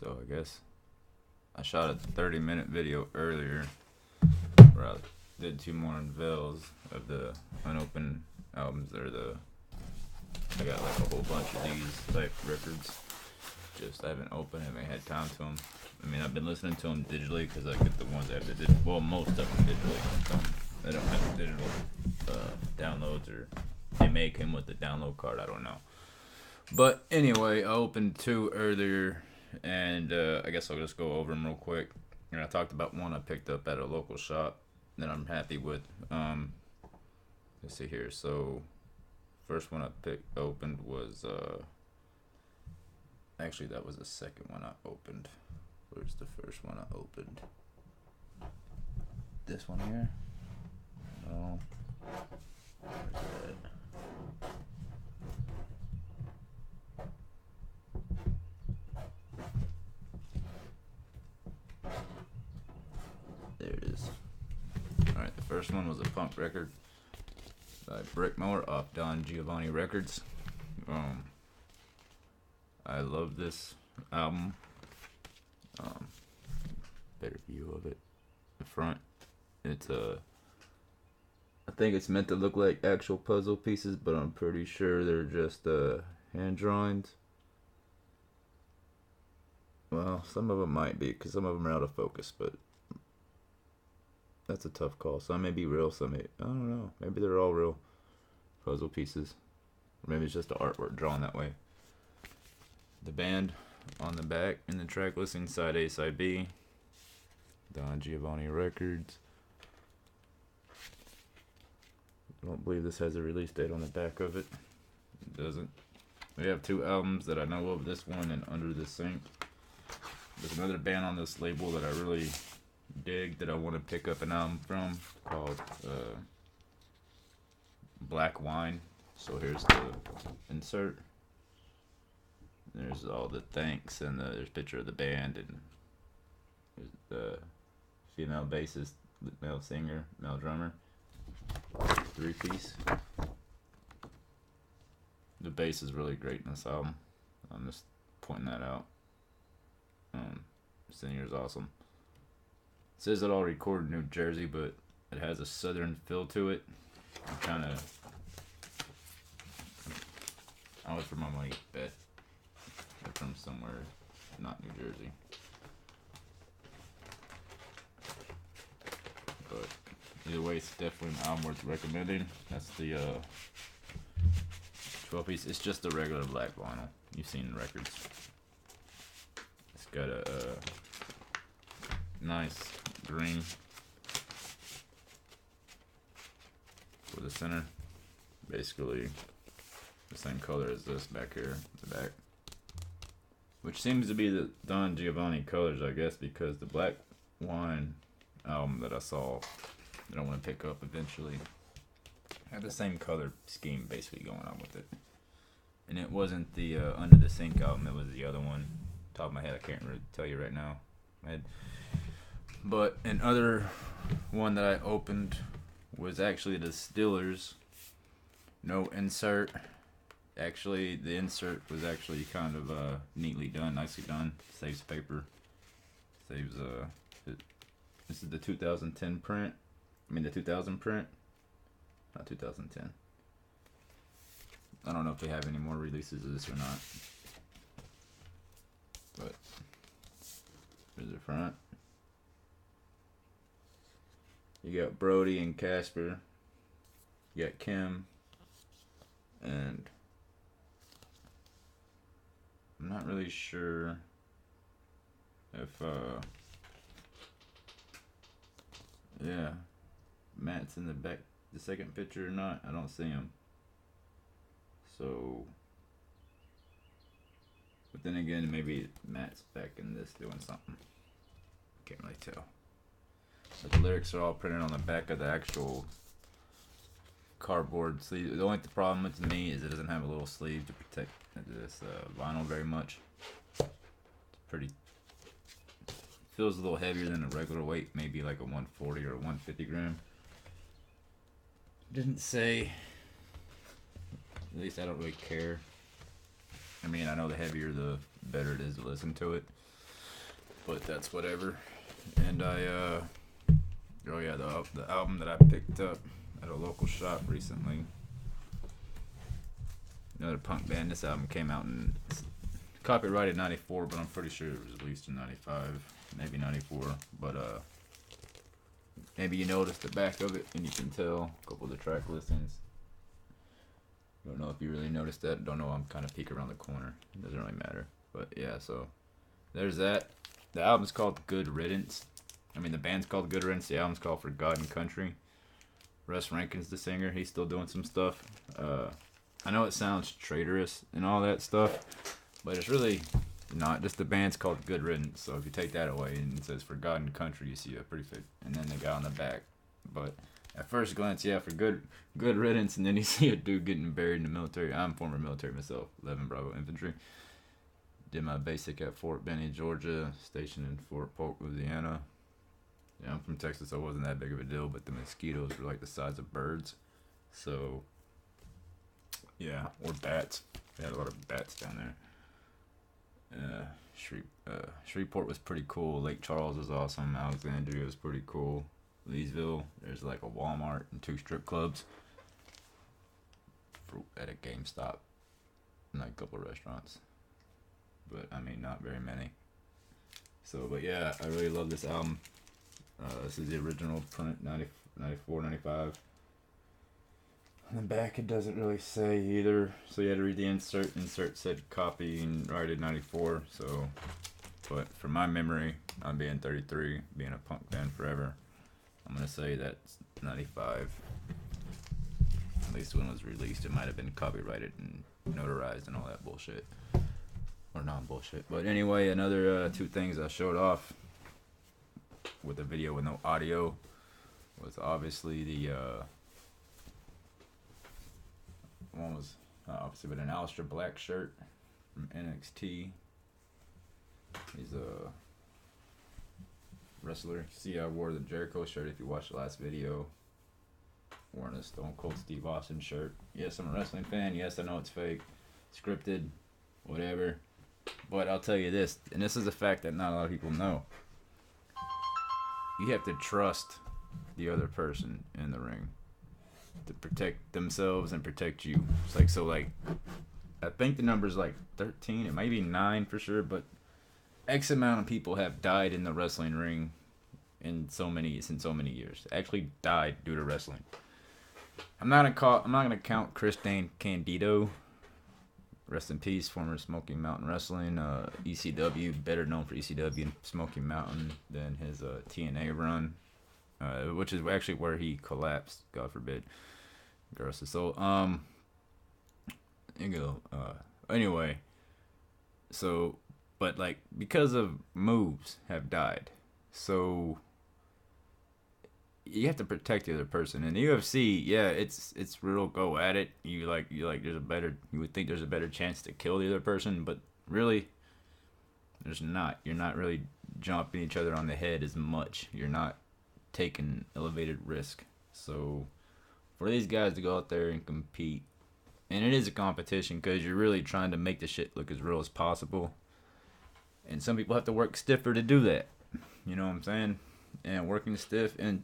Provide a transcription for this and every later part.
So I guess I shot a 30-minute video earlier where I did two more unveils of the unopened albums. I got like a whole bunch of these type records. Just I haven't opened, haven't had time to them. I mean, I've been listening to them digitally because I get the ones that have the well, most of them digitally. Some they don't have the digital downloads, or they may come with the download card. I don't know. But anyway, I opened two earlier, and I guess I'll just go over them real quick. And I talked about one I picked up at a local shop that I'm happy with. Let's see here. So, first one I opened was actually that was the second one I opened. Where's the first one I opened? This one here. No. Where's it? There it is. Alright, the first one was a punk record by Brickmower off Don Giovanni Records. I love this album. Better view of it. The front. It's I think it's meant to look like actual puzzle pieces, but I'm pretty sure they're just hand drawings. Well, some of them might be, because some of them are out of focus, but that's a tough call. Some may be real, some may, I don't know. Maybe they're all real puzzle pieces. Or maybe it's just the artwork drawn that way. The band on the back in the track listing, side A, side B. Don Giovanni Records. I don't believe this has a release date on the back of it. It doesn't. We have two albums that I know of, this one and Under the Sink. There's another band on this label that I really dig that I want to pick up an album from called Black Wine. So here's the insert. There's all the thanks, and there's a picture of the band, and there's the female bassist, male singer, male drummer. 3-piece. The bass is really great in this album. I'm just pointing that out. Singer's awesome. It says it all recorded in New Jersey, but it has a southern feel to it. I was from my money bet. I'm from somewhere not New Jersey. But either way, it's definitely an album worth recommending. That's the 12-piece. It's just a regular black vinyl. You've seen the records. It's got a nice green for the center. Basically the same color as this back here, the back. Which seems to be the Don Giovanni colors, I guess, because the Black Wine album that I saw that I want to pick up eventually had the same color scheme basically going on with it. And it wasn't the Under the Sink album, it was the other one. Top of my head, I can't really tell you right now. But another one that I opened was actually the Stillers. No insert. Actually, the insert was actually kind of neatly done, nicely done. Saves paper. Saves this is the 2010 print. I mean the 2000 print. Not 2010. I don't know if they have any more releases of this or not. But there's the front. You got Brody and Casper. You got Kim. And I'm not really sure if yeah, Matt's in the back, the second picture or not. I don't see him. So, but then again, maybe Matt's back in this doing something. Can't really tell. But the lyrics are all printed on the back of the actual cardboard sleeve. The only problem with me is it doesn't have a little sleeve to protect this vinyl very much. It's pretty. Feels a little heavier than a regular weight, maybe like a 140 or a 150 gram. Didn't say. At least I don't really care. I mean, I know the heavier the better it is to listen to it. but that's whatever. And oh yeah, the album that I picked up at a local shop recently, another punk band. This album came out in copyrighted '94, but I'm pretty sure it was released in '95, maybe '94. But maybe you noticed the back of it, and you can tell a couple of the track listings. Don't know if you really noticed that. Don't know. I'm kind of peeking around the corner. It doesn't really matter. But yeah, so there's that. The album's called Good Riddance. I mean, the band's called Good Riddance. The album's called Forgotten Country. Russ Rankin's the singer. He's still doing some stuff. I know it sounds traitorous and all that stuff, but it's really not. Just the band's called Good Riddance. So if you take that away and it says Forgotten Country, you see a pretty fit. And then the guy on the back. But at first glance, yeah, for good riddance, and then you see a dude getting buried in the military. I'm former military myself, 11 Bravo Infantry. Did my basic at Fort Benning, Georgia, stationed in Fort Polk, Louisiana. Yeah, I'm from Texas, so it wasn't that big of a deal, but the mosquitoes were like the size of birds. So, yeah, or bats. We had a lot of bats down there. Shreveport was pretty cool. Lake Charles was awesome. Alexandria was pretty cool. Leesville, there's like a Walmart and 2 strip clubs at a GameStop and like a couple of restaurants, but I mean not very many. So but yeah, I really love this album. This is the original print, 94, 95. On the back it doesn't really say either, so you had to read the insert. Insert said copy and rated 94. So but from my memory, I'm being 33, being a punk band forever, I'm going to say that's 95. At least when it was released, it might have been copyrighted and notarized and all that bullshit. Or non-bullshit. But anyway, another 2 things I showed off with a video with no audio was obviously the one was obviously with an Aleister Black shirt from NXT. He's a wrestler. See, I wore the Jericho shirt if you watched the last video. Wearing a Stone Cold Steve Austin shirt. Yes, I'm a wrestling fan. Yes, I know it's fake, scripted, whatever. But I'll tell you this, and this is a fact that not a lot of people know. You have to trust the other person in the ring to protect themselves and protect you. It's like, so like, I think the number's like 13. It might be 9 for sure, but X amount of people have died in the wrestling ring in so many years. Actually died due to wrestling. I'm not gonna count Chris Candido. Rest in peace, former Smoky Mountain Wrestling, ECW, better known for ECW and Smoky Mountain than his TNA run, which is actually where he collapsed. God forbid. Gross. So anyway, so. But like because of moves have died, so you have to protect the other person. In the UFC, yeah, it's real go at it. You would think there's a better chance to kill the other person, but really, there's not. You're not really jumping each other on the head as much. You're not taking elevated risk. So for these guys to go out there and compete, and it is a competition because you're really trying to make the shit look as real as possible. And some people have to work stiffer to do that. You know what I'm saying? And working stiff and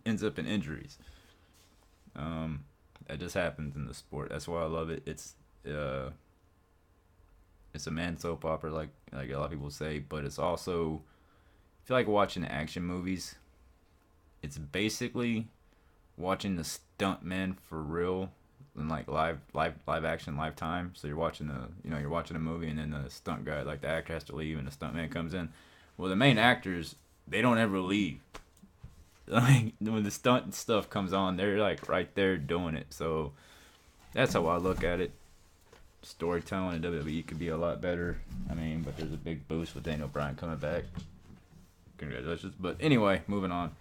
ends up in injuries. That just happens in the sport. That's why I love it. It's a man soap opera, like a lot of people say, but it's also, if you like watching action movies, it's basically watching the stuntmen for real. And like live action, live time. So you're watching a movie, and then the stunt guy, like the actor, has to leave, and the stuntman comes in. Well, the main actors, they don't ever leave. Like when the stunt stuff comes on, they're like right there doing it. So that's how I look at it. Storytelling in WWE could be a lot better. I mean, but there's a big boost with Daniel Bryan coming back. Congratulations. But anyway, moving on.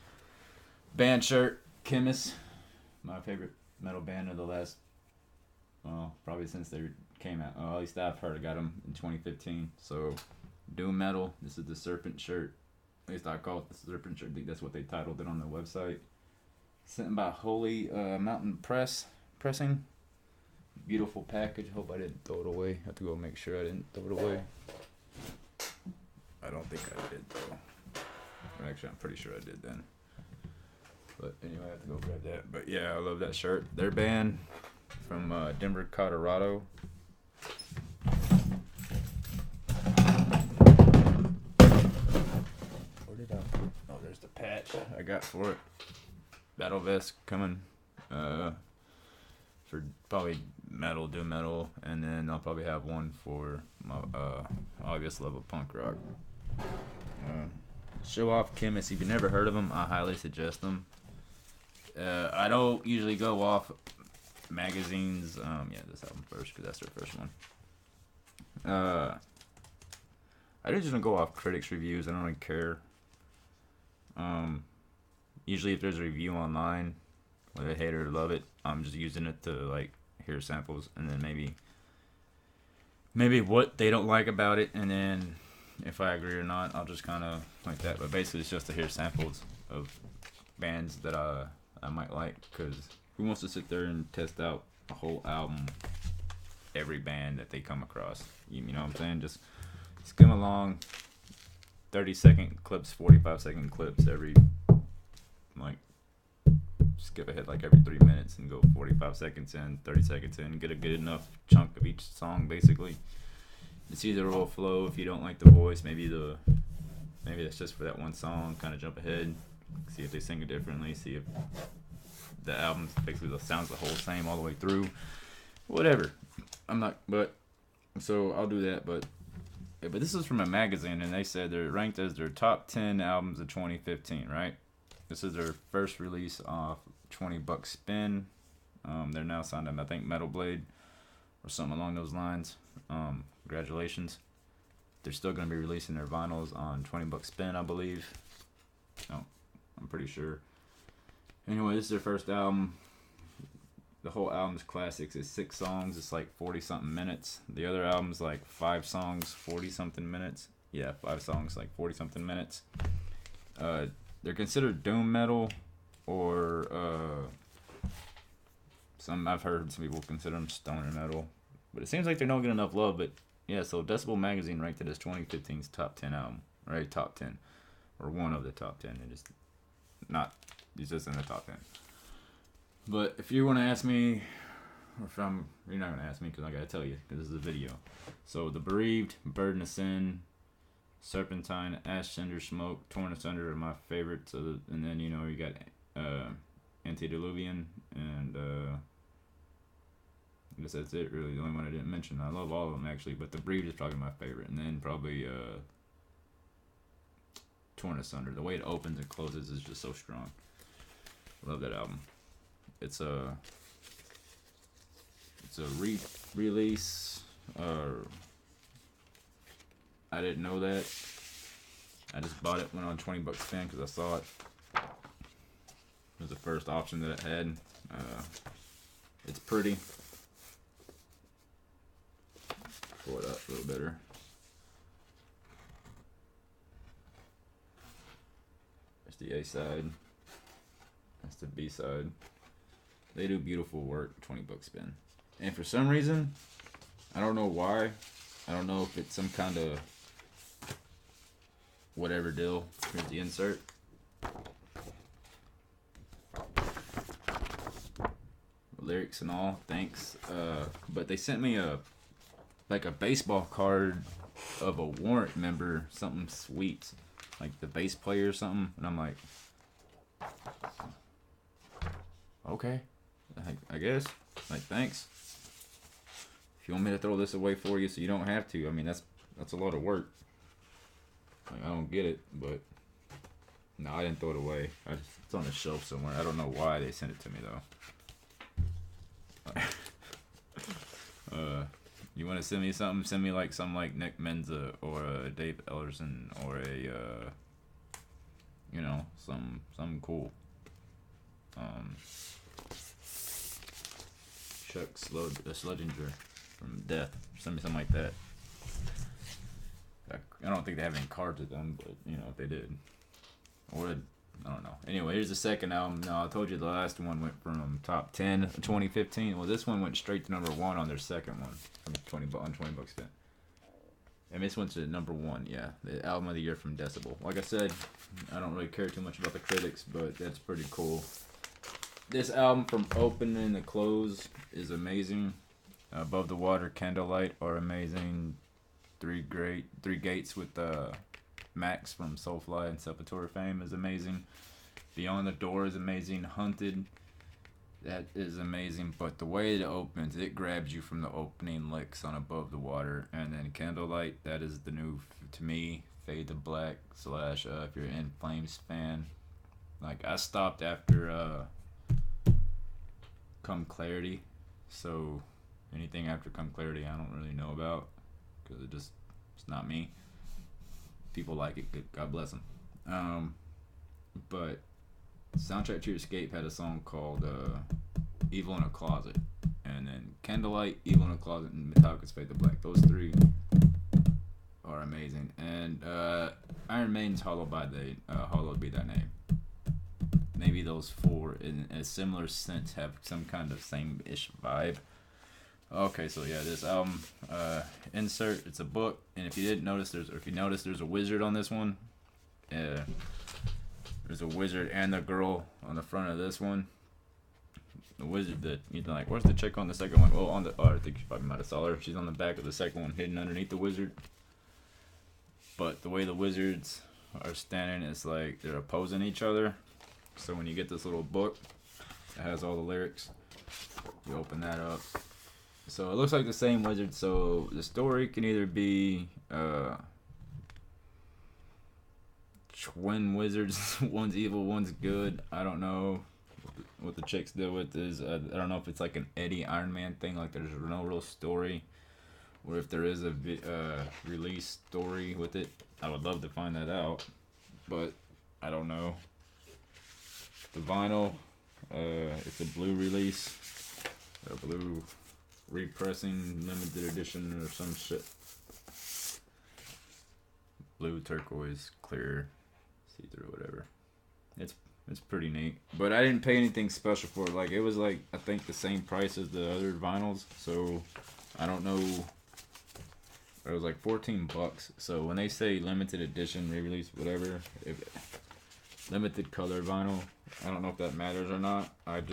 Band shirt, Chemist, my favorite metal band of the last. Well, probably since they came out. At least I've heard. I got them in 2015. So, doom metal. This is the Serpent shirt. At least I call it the Serpent shirt. I think that's what they titled it on the website. Sent by Holy Mountain Pressing. Beautiful package. Hope I didn't throw it away. I have to go make sure I didn't throw it away. I don't think I did though. Actually, I'm pretty sure I did then. But anyway, I have to go grab that. But yeah, I love that shirt. Their band from Denver, Colorado. Where did I? Oh, there's the patch I got for it. Battle vest coming. For probably metal, doom metal, and then I'll probably have one for my August level punk rock. Show Off Chemist. If you've never heard of them, I highly suggest them. I don't usually go off magazines. Yeah, this album first because that's their first one. I just don't go off critics' reviews. I don't really care. Usually, if there's a review online, whether they hate it or love it, I'm just using it to like hear samples and then maybe what they don't like about it, and then if I agree or not, I'll just kind of like that. But basically, it's just to hear samples of bands that I might like, because who wants to sit there and test out a whole album, every band that they come across? You know what I'm saying? Just skim along, 30-second clips, 45-second clips every, like, skip ahead like every 3 minutes and go 45 seconds in, 30 seconds in, get a good enough chunk of each song basically. It's either will flow. If you don't like the voice, maybe that's just for that one song. Kind of jump ahead, see if they sing it differently, see if the album basically sounds the whole same all the way through. Whatever. So I'll do that. But this is from a magazine, and they said they're ranked as their top 10 albums of 2015. Right. This is their first release off $20 Spin. They're now signed on, I think, Metal Blade or something along those lines. Congratulations. They're still going to be releasing their vinyls on $20 Spin, I believe. No, I'm pretty sure. Anyway, this is their first album. The whole album's classics. It's 6 songs. It's like 40-something minutes. The other album's like 5 songs, 40-something minutes. Yeah, 5 songs, like 40-something minutes. They're considered doom metal, or I've heard some people consider them stoner metal. But it seems like they don't get enough love. But yeah, so Decibel Magazine ranked it as 2015's top 10 album, right? Top 10, or one of the top 10. It's just in the top 10. But if you want to ask me, you're not gonna ask me because I gotta tell you because this is a video. So the Bereaved, Burden of Sin, Serpentine, Ash, Cinder, Smoke, Torn Asunder are my favorites. And then you got Antediluvian, and I guess that's it really. The only one I didn't mention. I love all of them actually, but the Bereaved is probably my favorite. And then probably Torn Asunder. The way it opens and closes is just so strong. Love that album. It's a re-release. I didn't know that. I just bought it, went on $20 Spin because I saw it. It was the first option that it had. It's pretty. Pull it up a little better. There's the A side. That's the B side. They do beautiful work, $20 Spin. And for some reason, I don't know why. I don't know if it's some kind of whatever deal. Here's the insert. Lyrics and all, thanks. But they sent me a baseball card of a Warrant member, something sweet, like the bass player or something. And I'm like, okay, I guess. Like, thanks. If you want me to throw this away for you so you don't have to, I mean, that's a lot of work. Like, I don't get it, but no, I didn't throw it away. It's on the shelf somewhere. I don't know why they sent it to me though. You want to send me something? Send me like something like Nick Menza or Dave Ellerson or something cool. Chuck Sludginger from Death. Send me something like that. I don't think they have any cards with them, but if they did, or I don't know. Anyway, here's the second album. No, I told you the last one went from top 10 of 2015. Well, this one went straight to number 1 on their second one from $20 Spin. mean, this went to #1. Yeah, the album of the year from Decibel. Like I said, I don't really care too much about the critics, but that's pretty cool. This album from opening to close is amazing. Above the Water, Candlelight are amazing. Three Gates with Max from Soulfly and Sepultura fame is amazing. Beyond the Door is amazing. Hunted, that is amazing. But the way it opens, it grabs you from the opening licks on Above the Water. And then Candlelight, that is the new, to me, Fade to Black / if you're an In Flames fan. Like, I stopped after Come Clarity. So anything after Come Clarity I don't really know about. Because it's not me. People like it, God bless them. But Soundtrack to Your Escape had a song called Evil in a Closet, and then Candlelight, Evil in a Closet, and Metallica's Fade to Black. Those three are amazing. And Iron Maiden's Hallowed Be Thy Name. Maybe those four, in a similar sense, have some kind of same-ish vibe. Okay, so yeah, this album, insert, it's a book, and if you didn't notice, there's a wizard on this one. There's a wizard and a girl on the front of this one. The wizard that, you're like, where's the chick on the second one? Well, I think you probably might have saw her. She's on the back of the second one, hidden underneath the wizard. But the way the wizards are standing, it's like they're opposing each other. So when you get this little book, it has all the lyrics. You open that up. So it looks like the same wizard. So the story can either be twin wizards, one's evil, one's good. I don't know what the chicks deal with is. I don't know if it's like an Eddie Iron Man thing, like there's no real story, or if there is a release story with it. I would love to find that out, but I don't know. The vinyl, it's a blue release, a blue repressing limited edition or some shit. Blue, turquoise, clear, see-through, whatever. It's pretty neat. But I didn't pay anything special for it. Like, it was like, I think the same price as the other vinyls. So I don't know. It was like $14. So when they say limited edition, re-release, whatever, limited color vinyl, I don't know if that matters or not. I'm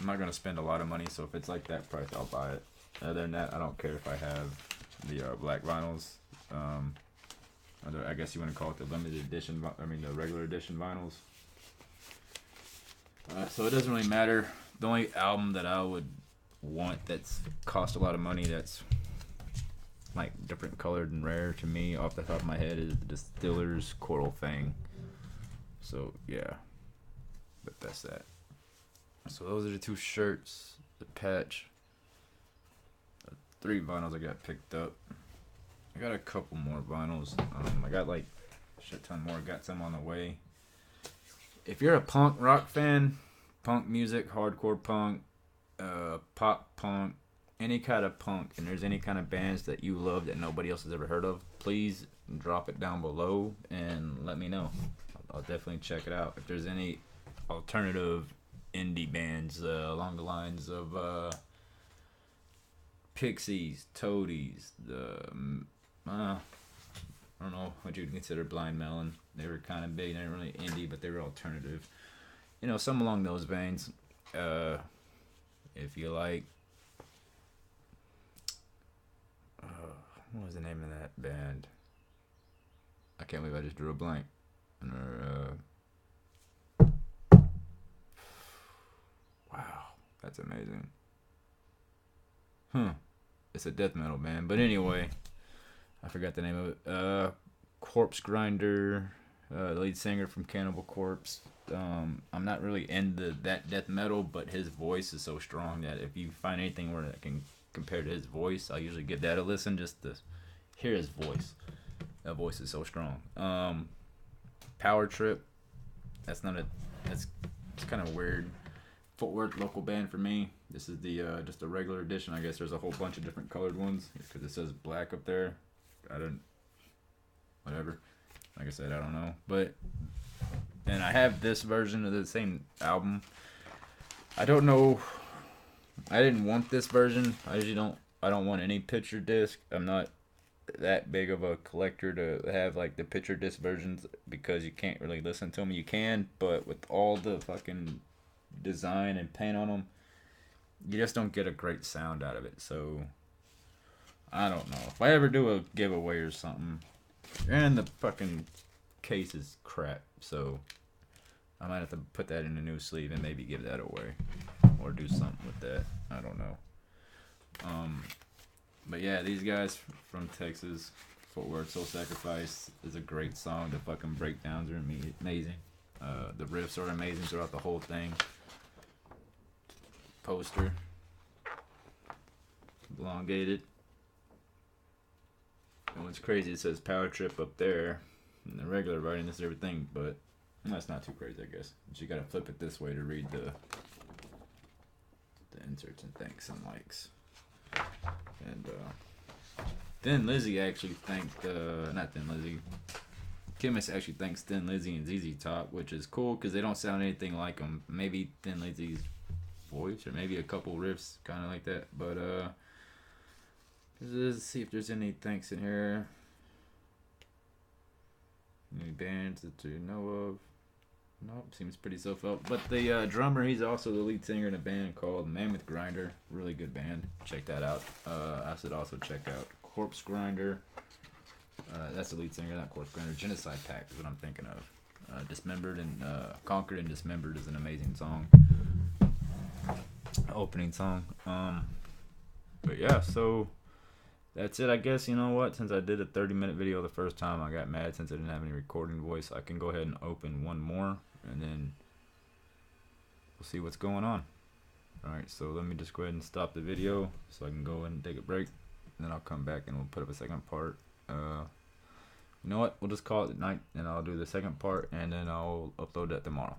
not going to spend a lot of money, so if it's like that price, I'll buy it. Other than that, I don't care if I have the black vinyls. I guess you want to call it the limited edition, the regular edition vinyls. So it doesn't really matter. The only album that I would want that's cost a lot of money, that's like different colored and rare to me off the top of my head, is the Distiller's Coral Fang. So yeah, but that's that. So those are the two shirts, the patch, the 3 vinyls I got picked up. I got a couple more vinyls. I got like a shit ton more. Got some on the way. If you're a punk rock fan, punk music, hardcore punk, pop punk, any kind of punk, and there's any kind of bands that you love that nobody else has ever heard of, please drop it down below and let me know. I'll definitely check it out. If there's any alternative indie bands along the lines of Pixies, Toadies, I don't know what you'd consider Blind Melon. They were kind of big. They weren't really indie, but they were alternative. Some along those veins. If you like, what was the name of that band? I can't believe I just drew a blank. Wow, that's amazing. It's a death metal band, but anyway, I forgot the name of it. Corpse Grinder, the lead singer from Cannibal Corpse. I'm not really into that death metal, but his voice is so strong that if you find anything where I can compare to his voice, I'll usually give that a listen just to hear his voice. That voice is so strong. Power Trip. It's kind of weird. Fort Worth local band for me. This is the just a regular edition. I guess there's a whole bunch of different colored ones because it says black up there. Whatever. Like I said, I don't know. And I have this version of the same album. I don't know. I didn't want this version. I usually don't I don't want any picture disc. I'm not that big of a collector to have like the picture disc versions because you can't really listen to them. You can, but with all the fucking design and paint on them, you just don't get a great sound out of it. So I don't know if I ever do a giveaway or something. And the fucking case is crap, so I might have to put that in a new sleeve and maybe give that away or do something with that. I don't know. But yeah, these guys from Texas, Fort Worth, Soul Sacrifice is a great song. The fucking breakdowns are amazing. The riffs are amazing throughout the whole thing. Poster, elongated. And what's crazy, it says Power Trip up there in the regular writing. This is everything, but that's not too crazy, I guess. But you gotta flip it this way to read the inserts and thanks and likes. And Thin Lizzy actually thanked, not Thin Lizzy, Chemist actually thanks Thin Lizzy and ZZ Top, which is cool because they don't sound anything like them. Maybe Thin Lizzy's voice or maybe a couple riffs kind of like that. But let's see if there's any thanks in here. Any bands that you know of? Nope, seems pretty self-help. But the drummer, he's also the lead singer in a band called Mammoth Grinder. Really good band. Check that out. I should also check out Corpse Grinder. That's the lead singer, not Corpse Grinder. Genocide Pact is what I'm thinking of. Dismembered and Conquered and Dismembered is an amazing song. Opening song. But yeah, so that's it, I guess. You know what? Since I did a 30-minute video the first time, I got mad since I didn't have any recording voice. I can go ahead and open one more, and then we'll see what's going on. Alright, so let me just go ahead and stop the video so I can go ahead and take a break. And then I'll come back and we'll put up a second part. You know what? We'll just call it at night, and I'll do the second part, and then I'll upload that tomorrow.